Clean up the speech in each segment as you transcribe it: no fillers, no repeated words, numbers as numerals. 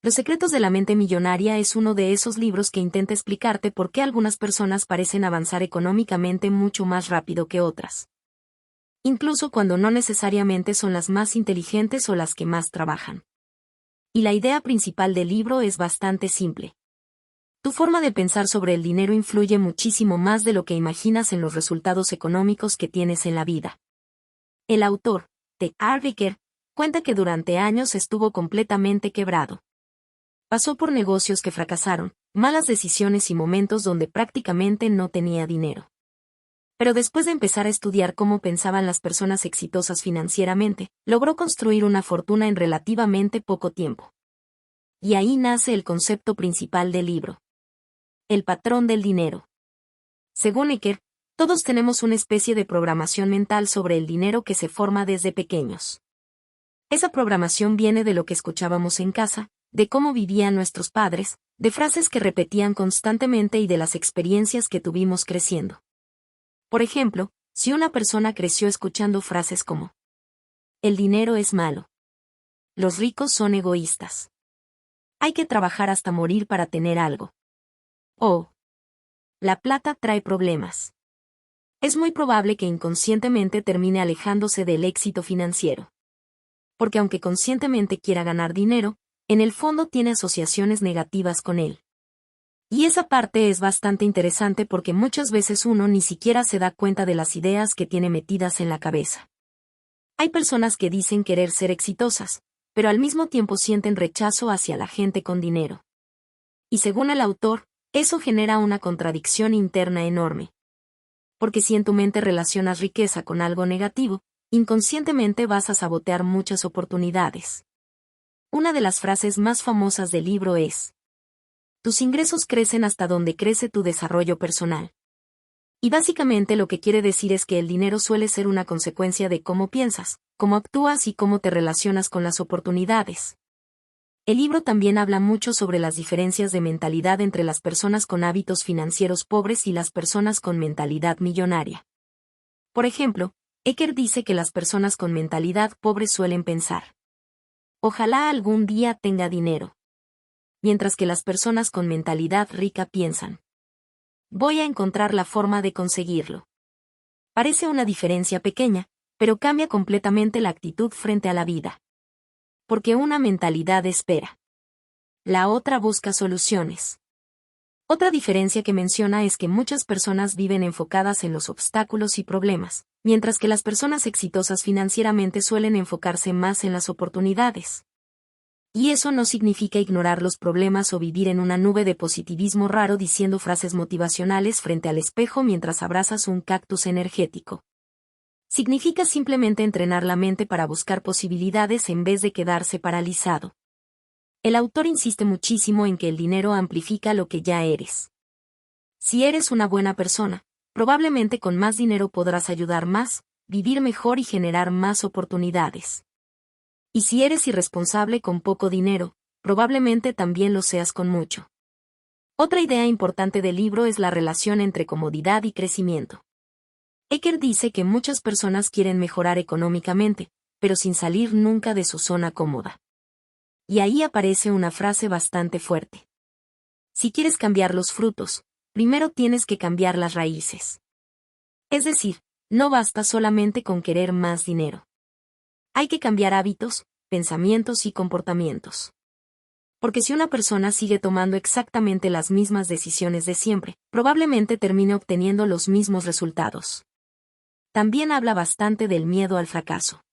Los secretos de la mente millonaria es uno de esos libros que intenta explicarte por qué algunas personas parecen avanzar económicamente mucho más rápido que otras. Incluso cuando no necesariamente son las más inteligentes o las que más trabajan. Y la idea principal del libro es bastante simple. Tu forma de pensar sobre el dinero influye muchísimo más de lo que imaginas en los resultados económicos que tienes en la vida. El autor, T. Harv Eker, cuenta que durante años estuvo completamente quebrado. Pasó por negocios que fracasaron, malas decisiones y momentos donde prácticamente no tenía dinero. Pero después de empezar a estudiar cómo pensaban las personas exitosas financieramente, logró construir una fortuna en relativamente poco tiempo. Y ahí nace el concepto principal del libro. El patrón del dinero. Según Eker, todos tenemos una especie de programación mental sobre el dinero que se forma desde pequeños. Esa programación viene de lo que escuchábamos en casa, de cómo vivían nuestros padres, de frases que repetían constantemente y de las experiencias que tuvimos creciendo. Por ejemplo, si una persona creció escuchando frases como: el dinero es malo. Los ricos son egoístas. Hay que trabajar hasta morir para tener algo. O: la plata trae problemas. Es muy probable que inconscientemente termine alejándose del éxito financiero. Porque aunque conscientemente quiera ganar dinero, en el fondo tiene asociaciones negativas con él. Y esa parte es bastante interesante porque muchas veces uno ni siquiera se da cuenta de las ideas que tiene metidas en la cabeza. Hay personas que dicen querer ser exitosas, pero al mismo tiempo sienten rechazo hacia la gente con dinero. Y según el autor, eso genera una contradicción interna enorme. Porque si en tu mente relacionas riqueza con algo negativo, inconscientemente vas a sabotear muchas oportunidades. Una de las frases más famosas del libro es: tus ingresos crecen hasta donde crece tu desarrollo personal. Y básicamente lo que quiere decir es que el dinero suele ser una consecuencia de cómo piensas, cómo actúas y cómo te relacionas con las oportunidades. El libro también habla mucho sobre las diferencias de mentalidad entre las personas con hábitos financieros pobres y las personas con mentalidad millonaria. Por ejemplo, Eker dice que las personas con mentalidad pobre suelen pensar: ojalá algún día tenga dinero. Mientras que las personas con mentalidad rica piensan: voy a encontrar la forma de conseguirlo. Parece una diferencia pequeña, pero cambia completamente la actitud frente a la vida. Porque una mentalidad espera. La otra busca soluciones. Otra diferencia que menciona es que muchas personas viven enfocadas en los obstáculos y problemas, mientras que las personas exitosas financieramente suelen enfocarse más en las oportunidades. Y eso no significa ignorar los problemas o vivir en una nube de positivismo raro diciendo frases motivacionales frente al espejo mientras abrazas un cactus energético. Significa simplemente entrenar la mente para buscar posibilidades en vez de quedarse paralizado. El autor insiste muchísimo en que el dinero amplifica lo que ya eres. Si eres una buena persona, probablemente con más dinero podrás ayudar más, vivir mejor y generar más oportunidades. Y si eres irresponsable con poco dinero, probablemente también lo seas con mucho. Otra idea importante del libro es la relación entre comodidad y crecimiento. Eker dice que muchas personas quieren mejorar económicamente, pero sin salir nunca de su zona cómoda. Y ahí aparece una frase bastante fuerte. Si quieres cambiar los frutos, primero tienes que cambiar las raíces. Es decir, no basta solamente con querer más dinero. Hay que cambiar hábitos, pensamientos y comportamientos. Porque si una persona sigue tomando exactamente las mismas decisiones de siempre, probablemente termine obteniendo los mismos resultados. También habla bastante del miedo al fracaso.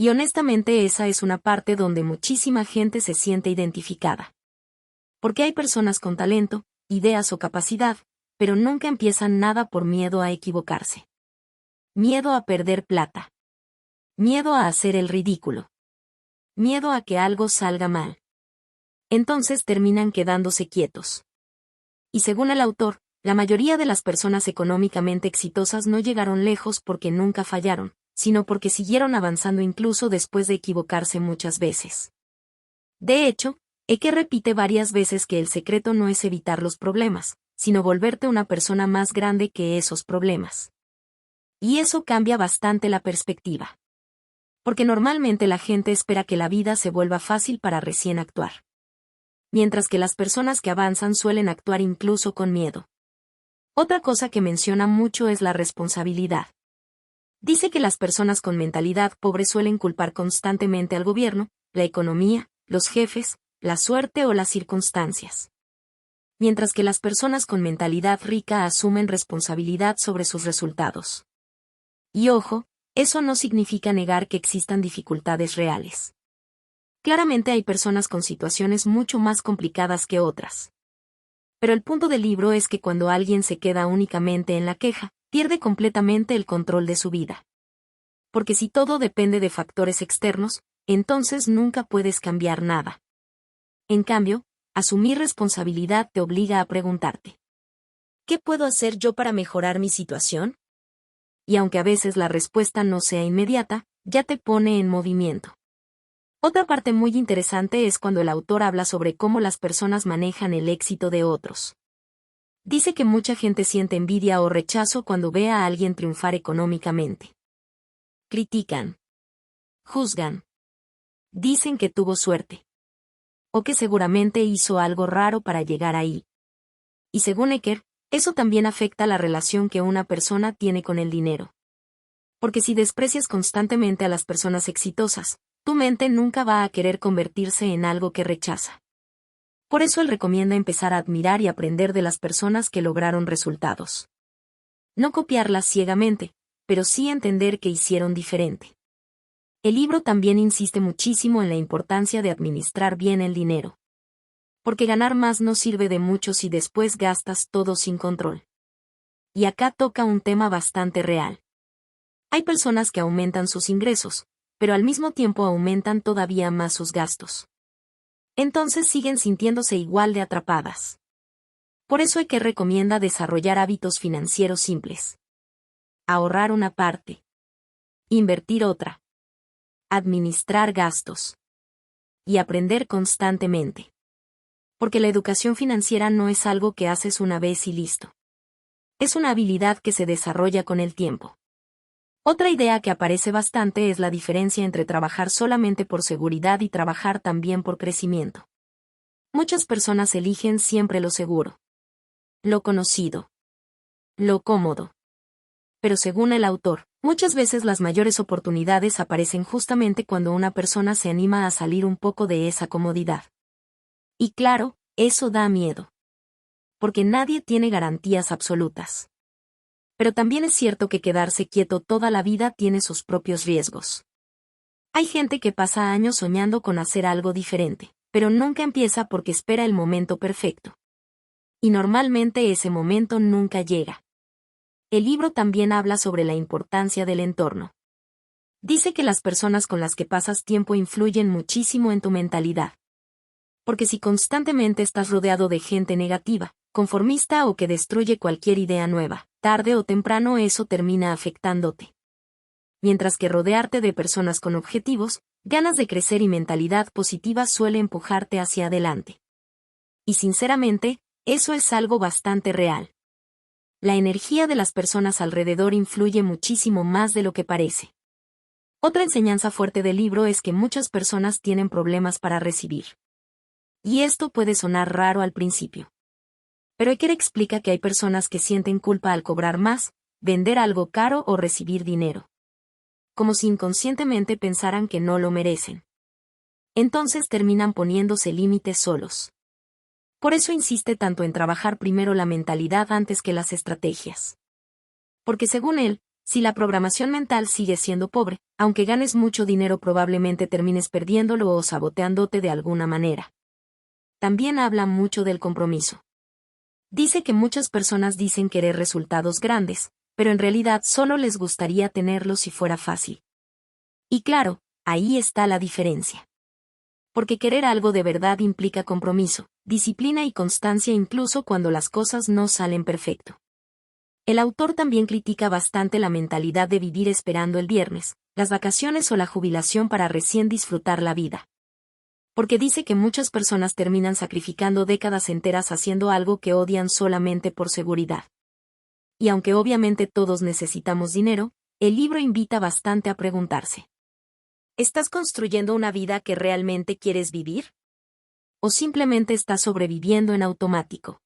Y honestamente esa es una parte donde muchísima gente se siente identificada. Porque hay personas con talento, ideas o capacidad, pero nunca empiezan nada por miedo a equivocarse. Miedo a perder plata. Miedo a hacer el ridículo. Miedo a que algo salga mal. Entonces terminan quedándose quietos. Y según el autor, la mayoría de las personas económicamente exitosas no llegaron lejos porque nunca fallaron, sino porque siguieron avanzando incluso después de equivocarse muchas veces. De hecho, Eker repite varias veces que el secreto no es evitar los problemas, sino volverte una persona más grande que esos problemas. Y eso cambia bastante la perspectiva. Porque normalmente la gente espera que la vida se vuelva fácil para recién actuar. mientras que las personas que avanzan suelen actuar incluso con miedo. Otra cosa que menciona mucho es la responsabilidad. Dice que las personas con mentalidad pobre suelen culpar constantemente al gobierno, la economía, los jefes, la suerte o las circunstancias. Mientras que las personas con mentalidad rica asumen responsabilidad sobre sus resultados. Y ojo, eso no significa negar que existan dificultades reales. Claramente hay personas con situaciones mucho más complicadas que otras. Pero el punto del libro es que cuando alguien se queda únicamente en la queja, pierde completamente el control de su vida. Porque si todo depende de factores externos, entonces nunca puedes cambiar nada. En cambio, asumir responsabilidad te obliga a preguntarte: ¿qué puedo hacer yo para mejorar mi situación? Y aunque a veces la respuesta no sea inmediata, ya te pone en movimiento. Otra parte muy interesante es cuando el autor habla sobre cómo las personas manejan el éxito de otros. Dice que mucha gente siente envidia o rechazo cuando ve a alguien triunfar económicamente. Critican. Juzgan. Dicen que tuvo suerte. O que seguramente hizo algo raro para llegar ahí. Y según Ecker, eso también afecta la relación que una persona tiene con el dinero. Porque si desprecias constantemente a las personas exitosas, tu mente nunca va a querer convertirse en algo que rechaza. Por eso él recomienda empezar a admirar y aprender de las personas que lograron resultados. No copiarlas ciegamente, pero sí entender que hicieron diferente. El libro también insiste muchísimo en la importancia de administrar bien el dinero. Porque ganar más no sirve de mucho si después gastas todo sin control. Y acá toca un tema bastante real. Hay personas que aumentan sus ingresos, pero al mismo tiempo aumentan todavía más sus gastos. Entonces siguen sintiéndose igual de atrapadas. Por eso Ecker recomienda desarrollar hábitos financieros simples. Ahorrar una parte. Invertir otra. Administrar gastos. Y aprender constantemente. Porque la educación financiera no es algo que haces una vez y listo. Es una habilidad que se desarrolla con el tiempo. Otra idea que aparece bastante es la diferencia entre trabajar solamente por seguridad y trabajar también por crecimiento. Muchas personas eligen siempre lo seguro. Lo conocido. Lo cómodo. Pero según el autor, muchas veces las mayores oportunidades aparecen justamente cuando una persona se anima a salir un poco de esa comodidad. Y claro, eso da miedo. Porque nadie tiene garantías absolutas. Pero también es cierto que quedarse quieto toda la vida tiene sus propios riesgos. Hay gente que pasa años soñando con hacer algo diferente, pero nunca empieza porque espera el momento perfecto. Y normalmente ese momento nunca llega. El libro también habla sobre la importancia del entorno. Dice que las personas con las que pasas tiempo influyen muchísimo en tu mentalidad. Porque si constantemente estás rodeado de gente negativa, conformista o que destruye cualquier idea nueva, tarde o temprano eso termina afectándote. Mientras que rodearte de personas con objetivos, ganas de crecer y mentalidad positiva suele empujarte hacia adelante. Y sinceramente, eso es algo bastante real. La energía de las personas alrededor influye muchísimo más de lo que parece. Otra enseñanza fuerte del libro es que muchas personas tienen problemas para recibir. Y esto puede sonar raro al principio. Pero Ecker explica que hay personas que sienten culpa al cobrar más, vender algo caro o recibir dinero. Como si inconscientemente pensaran que no lo merecen. Entonces terminan poniéndose límites solos. Por eso insiste tanto en trabajar primero la mentalidad antes que las estrategias. Porque según él, si la programación mental sigue siendo pobre, aunque ganes mucho dinero probablemente termines perdiéndolo o saboteándote de alguna manera. También habla mucho del compromiso. Dice que muchas personas dicen querer resultados grandes, pero en realidad solo les gustaría tenerlos si fuera fácil. Y claro, ahí está la diferencia. Porque querer algo de verdad implica compromiso, disciplina y constancia incluso cuando las cosas no salen perfecto. El autor también critica bastante la mentalidad de vivir esperando el viernes, las vacaciones o la jubilación para recién disfrutar la vida. Porque dice que muchas personas terminan sacrificando décadas enteras haciendo algo que odian solamente por seguridad. Y aunque obviamente todos necesitamos dinero, el libro invita bastante a preguntarse: ¿estás construyendo una vida que realmente quieres vivir? o simplemente estás sobreviviendo en automático.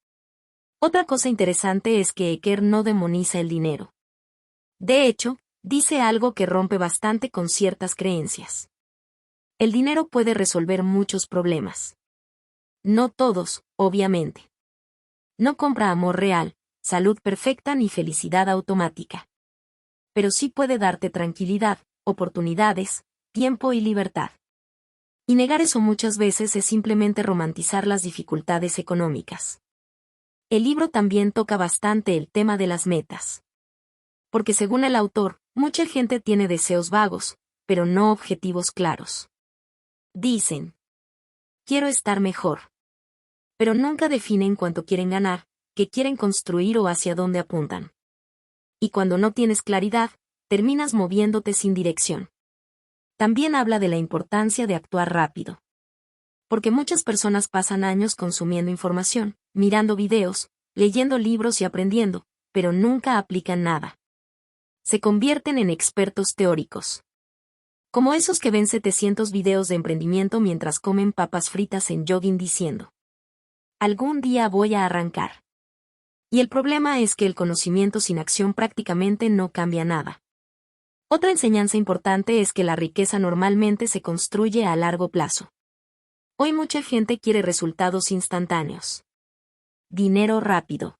Otra cosa interesante es que Eker no demoniza el dinero. De hecho, dice algo que rompe bastante con ciertas creencias. El dinero puede resolver muchos problemas. No todos, obviamente. No compra amor real, salud perfecta ni felicidad automática. Pero sí puede darte tranquilidad, oportunidades, tiempo y libertad. Y negar eso muchas veces es simplemente romantizar las dificultades económicas. El libro también toca bastante el tema de las metas. Porque según el autor, mucha gente tiene deseos vagos, pero no objetivos claros. Dicen, quiero estar mejor. Pero nunca definen cuánto quieren ganar, qué quieren construir o hacia dónde apuntan. Y cuando no tienes claridad, terminas moviéndote sin dirección. También habla de la importancia de actuar rápido. Porque muchas personas pasan años consumiendo información, mirando videos, leyendo libros y aprendiendo, pero nunca aplican nada. Se convierten en expertos teóricos. Como esos que ven 700 videos de emprendimiento mientras comen papas fritas en jogging diciendo: algún día voy a arrancar. Y el problema es que el conocimiento sin acción prácticamente no cambia nada. Otra enseñanza importante es que la riqueza normalmente se construye a largo plazo. Hoy mucha gente quiere resultados instantáneos. Dinero rápido.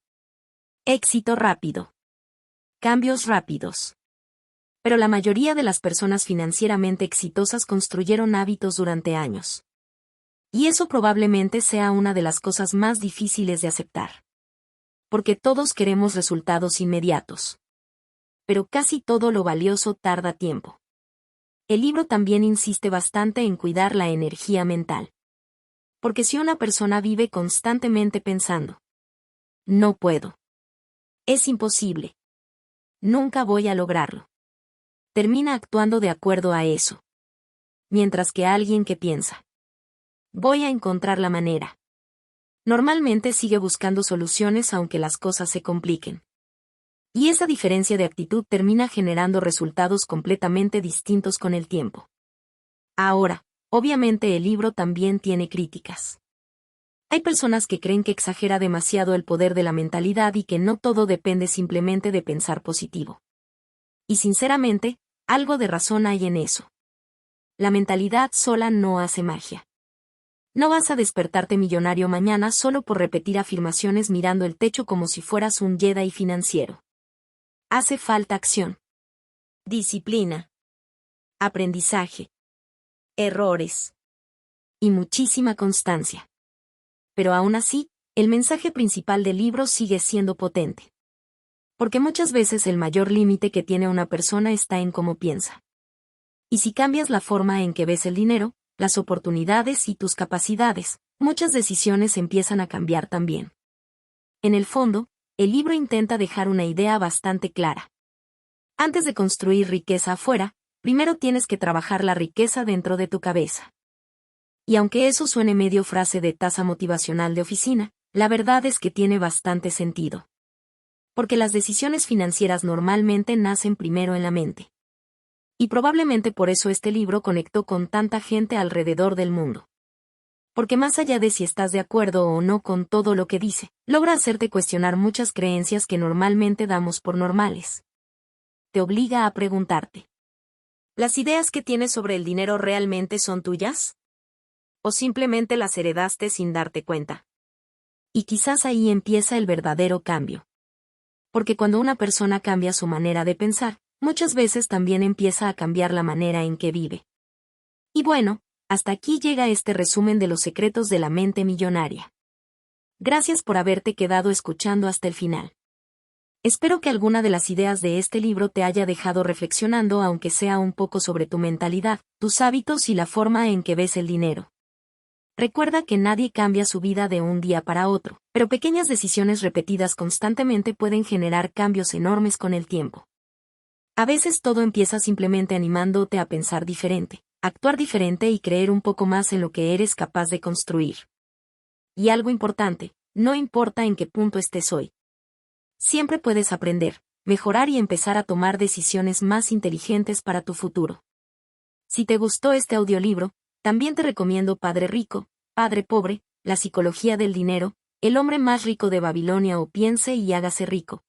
Éxito rápido. Cambios rápidos. Pero la mayoría de las personas financieramente exitosas construyeron hábitos durante años. Y eso probablemente sea una de las cosas más difíciles de aceptar. Porque todos queremos resultados inmediatos. Pero casi todo lo valioso tarda tiempo. El libro también insiste bastante en cuidar la energía mental. Porque si una persona vive constantemente pensando: no puedo. Es imposible. Nunca voy a lograrlo. Termina actuando de acuerdo a eso. Mientras que alguien que piensa: voy a encontrar la manera. Normalmente sigue buscando soluciones aunque las cosas se compliquen. Y esa diferencia de actitud termina generando resultados completamente distintos con el tiempo. Ahora, obviamente el libro también tiene críticas. Hay personas que creen que exagera demasiado el poder de la mentalidad y que no todo depende simplemente de pensar positivo. Y sinceramente, algo de razón hay en eso. La mentalidad sola no hace magia. No vas a despertarte millonario mañana solo por repetir afirmaciones mirando el techo como si fueras un Jedi financiero. Hace falta acción, disciplina, aprendizaje, errores y muchísima constancia. Pero aún así, el mensaje principal del libro sigue siendo potente. Porque muchas veces el mayor límite que tiene una persona está en cómo piensa. Y si cambias la forma en que ves el dinero, las oportunidades y tus capacidades, muchas decisiones empiezan a cambiar también. En el fondo, el libro intenta dejar una idea bastante clara. Antes de construir riqueza afuera, primero tienes que trabajar la riqueza dentro de tu cabeza. Y aunque eso suene medio frase de taza motivacional de oficina, la verdad es que tiene bastante sentido. Porque las decisiones financieras normalmente nacen primero en la mente. Y probablemente por eso este libro conectó con tanta gente alrededor del mundo. Porque más allá de si estás de acuerdo o no con todo lo que dice, logra hacerte cuestionar muchas creencias que normalmente damos por normales. Te obliga a preguntarte: ¿las ideas que tienes sobre el dinero realmente son tuyas? ¿O simplemente las heredaste sin darte cuenta? Y quizás ahí empieza el verdadero cambio. Porque cuando una persona cambia su manera de pensar, muchas veces también empieza a cambiar la manera en que vive. Y bueno, hasta aquí llega este resumen de los secretos de la mente millonaria. Gracias por haberte quedado escuchando hasta el final. Espero que alguna de las ideas de este libro te haya dejado reflexionando, aunque sea un poco, sobre tu mentalidad, tus hábitos y la forma en que ves el dinero. Recuerda que nadie cambia su vida de un día para otro, pero pequeñas decisiones repetidas constantemente pueden generar cambios enormes con el tiempo. A veces todo empieza simplemente animándote a pensar diferente, actuar diferente y creer un poco más en lo que eres capaz de construir. Y algo importante, no importa en qué punto estés hoy. Siempre puedes aprender, mejorar y empezar a tomar decisiones más inteligentes para tu futuro. Si te gustó este audiolibro, también te recomiendo Padre Rico, Padre Pobre, La psicología del dinero, El hombre más rico de Babilonia o Piense y hágase rico.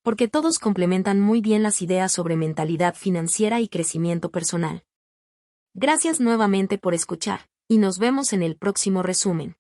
Porque todos complementan muy bien las ideas sobre mentalidad financiera y crecimiento personal. Gracias nuevamente por escuchar, y nos vemos en el próximo resumen.